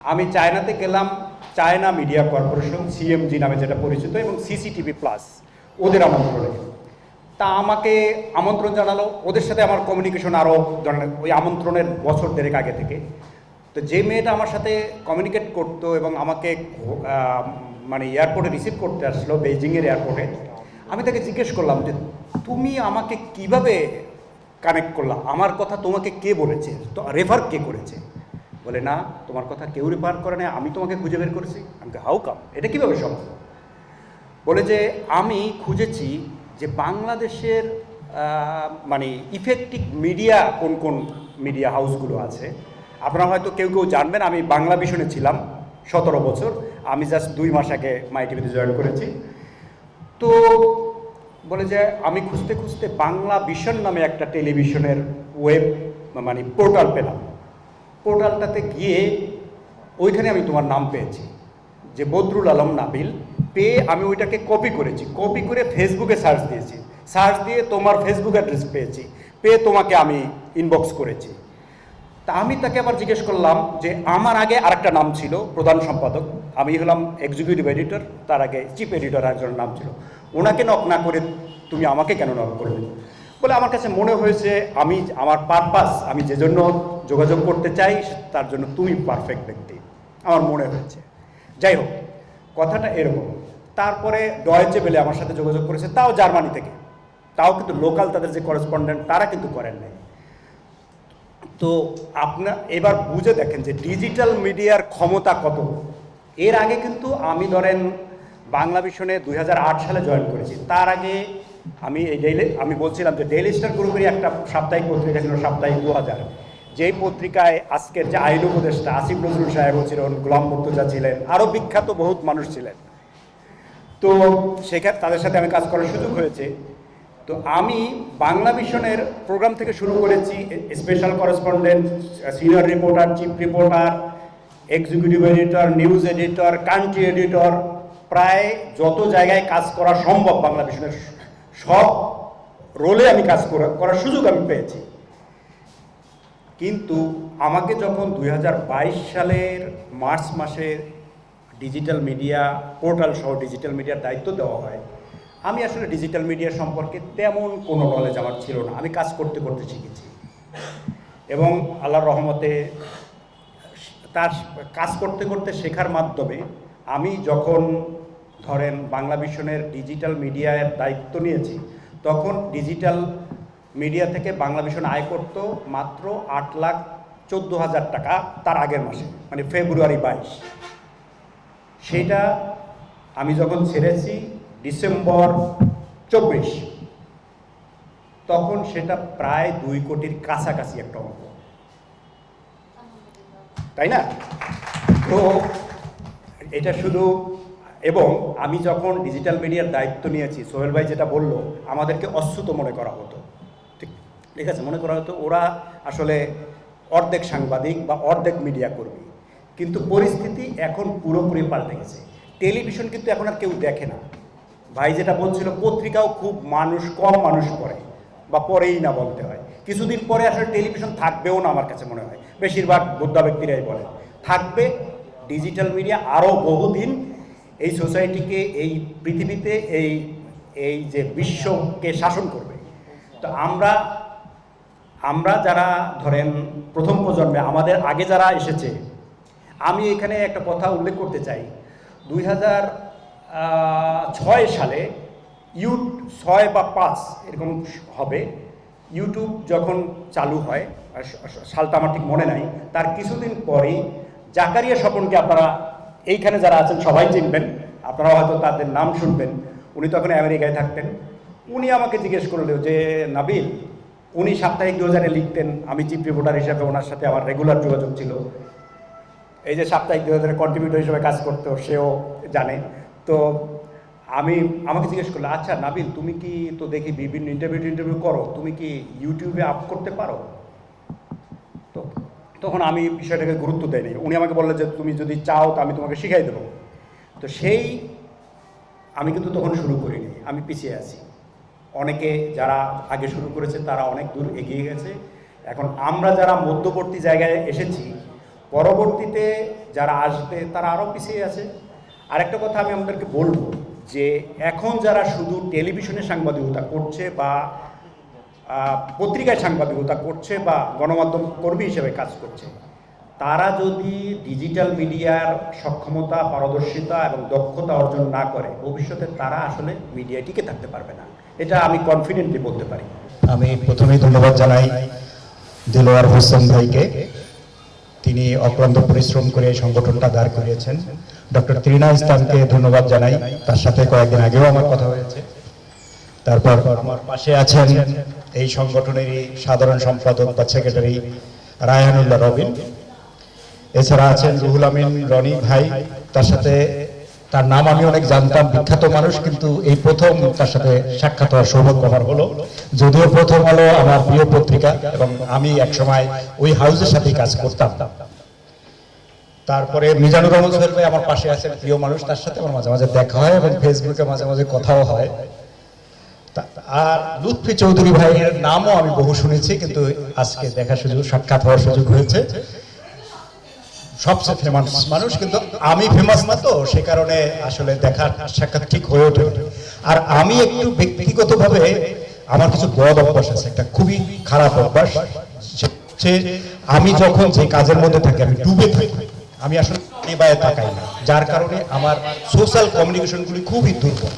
আমি চায়নাতে গেলাম, চায়না মিডিয়া কর্পোরেশন সিএমজি নামে যেটা পরিচিত, এবং সিসিটিভি প্লাস ওদের আমন্ত্রণে। তা আমাকে আমন্ত্রণ জানালো, ওদের সাথে আমার কমিউনিকেশন আরও ধরেন ওই আমন্ত্রণের বছর দেড়েক আগে থেকে। তো যে মেয়েটা আমার সাথে কমিউনিকেট করতো এবং আমাকে মানে এয়ারপোর্টে রিসিভ করতে আসলো, বেইজিংয়ের এয়ারপোর্টে, আমি তাকে জিজ্ঞেস করলাম যে তুমি আমাকে কিভাবে কানেক্ট করলা, আমার কথা তোমাকে কে বলেছে, তো রেফার কে করেছে? বলে না, তোমার কথা কেউ রেফার করে না, আমি তোমাকে খুঁজে বের করেছি। আমি হাউ কাম, এটা কীভাবে সম্ভব? বলে যে আমি খুঁজেছি যে বাংলাদেশের মানে ইফেক্টিভ মিডিয়া কোন কোন মিডিয়া হাউসগুলো আছে। আপনারা হয়তো কেউ কেউ জানবেন, আমি বাংলা ভিশনে ছিলাম 17 বছর, আমি জাস্ট 2 মাস আগে মাই টিভিতে জয়েন করেছি। তো বলে যে আমি খুঁজতে খুঁজতে বাংলা ভিশন নামে একটা টেলিভিশনের ওয়েব মানে পোর্টাল পেলাম। পোর্টালটাতে গিয়ে ওইখানে আমি তোমার নাম পেয়েছি, যে বদরুল আলম নাবিল। পেয়ে আমি ওইটাকে কপি করেছি, কপি করে ফেসবুকে সার্চ দিয়েছি, সার্চ দিয়ে তোমার ফেসবুক অ্যাড্রেস পেয়েছি, পেয়ে তোমাকে আমি ইনবক্স করেছি। তা আমি তাকে আবার জিজ্ঞেস করলাম যে আমার আগে আরেকটা নাম ছিল প্রধান সম্পাদক, আমি হলাম এক্সিকিউটিভ এডিটর, তার আগে চিফ এডিটর একজনের নাম ছিল, ওনাকে নক না করে তুমি আমাকে কেন নক করলে? বলে আমার কাছে মনে হয়েছে আমি আমার পারপাস, আমি যে জন্য যোগাযোগ করতে চাই তার জন্য তুমি পারফেক্ট ব্যক্তি, আমার মনে হয়েছে। যাই হোক, কথাটা এরকম। তারপরে ডয়েচে বেলে আমার সাথে যোগাযোগ করেছে, তাও জার্মানি থেকে, তাও কিন্তু লোকাল তাদের যে করেসপন্ডেন্ট তারা কিন্তু করেন নাই। তো আপনার এবার বুঝে দেখেন যে ডিজিটাল মিডিয়ার ক্ষমতা কত। এর আগে কিন্তু আমি ধরেন বাংলা ভিশনে 2008 সালে জয়েন করেছি, তার আগে আমি আমি বলছিলাম যে ডেইলি স্টার গ্রুপেরই একটা সাপ্তাহিক পত্রিকা ছিল, সাপ্তাহিক 2000, যেই পত্রিকায় আজকের যে আইন উপদেষ্টা আসিফ নজরুল সাহেবও ছিলেন, গোলাম মুর্তজা ছিলেন, আরও বিখ্যাত বহুত মানুষ ছিলেন। তো সেখানে তাদের সাথে আমি কাজ করার সুযোগ হয়েছে। তো আমি বাংলা ভিশনের প্রোগ্রাম থেকে শুরু করেছি, special correspondent, senior reporter, chief reporter, executive editor, news editor, country editor, প্রায় যত জায়গায় কাজ করা সম্ভব বাংলা ভিশনের সব রোলে আমি কাজ করার সুযোগ আমি পেয়েছি। কিন্তু আমাকে যখন 2022 সালের মার্চ মাসে ডিজিটাল মিডিয়া পোর্টাল সহ ডিজিটাল মিডিয়ার দায়িত্ব দেওয়া হয়, আমি আসলে ডিজিটাল মিডিয়া সম্পর্কে তেমন কোনো নলেজ আমার ছিল না। আমি কাজ করতে করতে শিখেছি, এবং আল্লাহর রহমতে তার কাজ করতে করতে শেখার মাধ্যমে আমি যখন ধরেন বাংলা ভিশনের ডিজিটাল মিডিয়ার দায়িত্ব নিয়েছি, তখন ডিজিটাল মিডিয়া থেকে বাংলা ভিশন আয় করত মাত্র 8,14,000 টাকা তার আগের মাসে, মানে ফেব্রুয়ারি 22। সেটা আমি যখন ছেড়েছি ডিসেম্বর 24, তখন সেটা প্রায় 2 কোটির কাছাকাছি একটা অঙ্ক, তাই না? তো এটা শুধু, এবং আমি যখন ডিজিটাল মিডিয়ার দায়িত্ব নিয়েছি, সোহেল ভাই যেটা বললো, আমাদেরকে অশ্রুত মনে করা হতো, ঠিক আছে, মনে করা হতো ওরা আসলে অর্ধেক সাংবাদিক বা অর্ধেক মিডিয়া কর্মী। কিন্তু পরিস্থিতি এখন পুরোপুরি পাল্টে গেছে। টেলিভিশন কিন্তু এখন আর কেউ দেখে না। ভাই যেটা বলছিল, পত্রিকাও খুব কম মানুষ পড়ে, বা পড়েই না বলতে হয়। কিছুদিন পরে আসলে টেলিভিশন থাকবেও না, আমার কাছে মনে হয় বেশিরভাগ বোদ্ধা ব্যক্তিরাই বলে থাকবে। ডিজিটাল মিডিয়া আরও বহুদিন এই সোসাইটিকে, এই পৃথিবীতে, এই যে বিশ্বকে শাসন করবে। তো আমরা যারা ধরেন প্রথম প্রজন্মে, আমাদের আগে যারা এসেছে, আমি এখানে একটা কথা উল্লেখ করতে চাই। 2006 সালে 6 বা 5 এরকম হবে, ইউটিউব যখন চালু হয়, সালটা আমার ঠিক মনে নাই, তার কিছুদিন পরেই জাকারিয়া স্বপনকে আপনারা এইখানে যারা আছেন সবাই চিনবেন, আপনারা হয়তো তাদের নাম শুনবেন। উনি তখন আমেরিকায় থাকতেন। উনি আমাকে জিজ্ঞেস করলেন যে নাবিল, উনি সাপ্তাহিক 2000-এ লিখতেন, আমি চিফ রিপোর্টার হিসাবে ওনার সাথে আমার রেগুলার যোগাযোগ ছিল। এই যে সাপ্তাহিক 2000-এ কন্ট্রিবিউটর হিসেবে কাজ করতো, সেও জানে। তো আমাকে জিজ্ঞেস করলো, আচ্ছা নাবিল, তুমি কি তো দেখি বিভিন্ন ইন্টারভিউ করো, তুমি কি ইউটিউবে আপ করতে পারো? তো তখন আমি বিষয়টাকে গুরুত্ব দেয়নি। উনি আমাকে বললেন যে তুমি যদি চাও তো আমি তোমাকে শিখাই দেবো। তো আমি কিন্তু তখন শুরু করিনি, আমি পিছিয়ে আছি। অনেকে যারা আগে শুরু করেছে তারা অনেক দূর এগিয়ে গেছে। এখন আমরা যারা মধ্যবর্তী জায়গায় এসেছি, পরবর্তীতে যারা আসবে তারা আরও পিছিয়ে আছে। আরেকটা কথা আমি আপনাদেরকে বলবো যে এখন যারা শুধু টেলিভিশনে সাংবাদিকতা করছে বা পত্রিকায় সাংবাদিকতা করছে বা গণমাধ্যম কর্মী হিসেবে কাজ করছে, তারা যদি ডিজিটাল মিডিয়ার সক্ষমতা, পারদর্শিতা এবং দক্ষতা অর্জন না করে ভবিষ্যতে তারা আসলে মিডিয়ায় টিকে থাকতে পারবে না। এটা আমি কনফিডেন্টলি বলতে পারি। আমি প্রথমেই ধন্যবাদ জানাই দিলওয়ার হোসেন ভাইকে, তিনি অক্লান্ত পরিশ্রম করে এই সংগঠনটা দাঁড় করিয়েছেন। ডক্টর তৃণা ইসলামকে ধন্যবাদ জানাই, তার সাথে কয়েকদিন আগেও আমার কথা হয়েছে। তারপর আমার পাশে আছেন এই সংগঠনেরই সাধারণ সম্পাদক বা সেক্রেটারি রায়হানুল্লাহ রবিন, এছাড়া আছেন রুহুল আমিন রনি ভাই, তার সাথে তার নাম আমি অনেক জানতাম, বিখ্যাত মানুষ, কিন্তু এই প্রথম তার সাথে সাক্ষাৎ হওয়ার সৌভাগ্য আমার হলো। যদিও প্রথম হলো আমার প্রিয় পত্রিকা এবং আমি একসময় ওই হাউসের সাথেই কাজ করতাম। তারপরে মিজানুর রহমান সোহেল ভাই আমার পাশে আছেন, প্রিয় মানুষ, তার সাথে আমার মাঝে মাঝে দেখা হয় এবং ফেসবুকে মাঝে মাঝে কথাও হয়। আর লুৎফি চৌধুরী ভাইয়ের নামও আমি বহু শুনেছি, কিন্তু আজকে দেখার সুযোগ, সাক্ষাৎ হওয়ার সুযোগ হয়েছে। সবচেয়ে ফেমাস মানুষ, কিন্তু আমি ফেমাস না, তো সে কারণে আসলে দেখার সাক্ষাৎ ঠিক হয়ে ওঠে। আর আমি একটু ব্যক্তিগতভাবে আমার কিছু বদ অভ্যাস আছে, একটা খুবই খারাপ অভ্যাস, আমি যখন যে কাজের মধ্যে থাকি আমি ডুবে থাকি, আমি আসলে তাকাই না, যার কারণে আমার সোশ্যাল কমিউনিকেশনগুলি খুবই দুর্বল।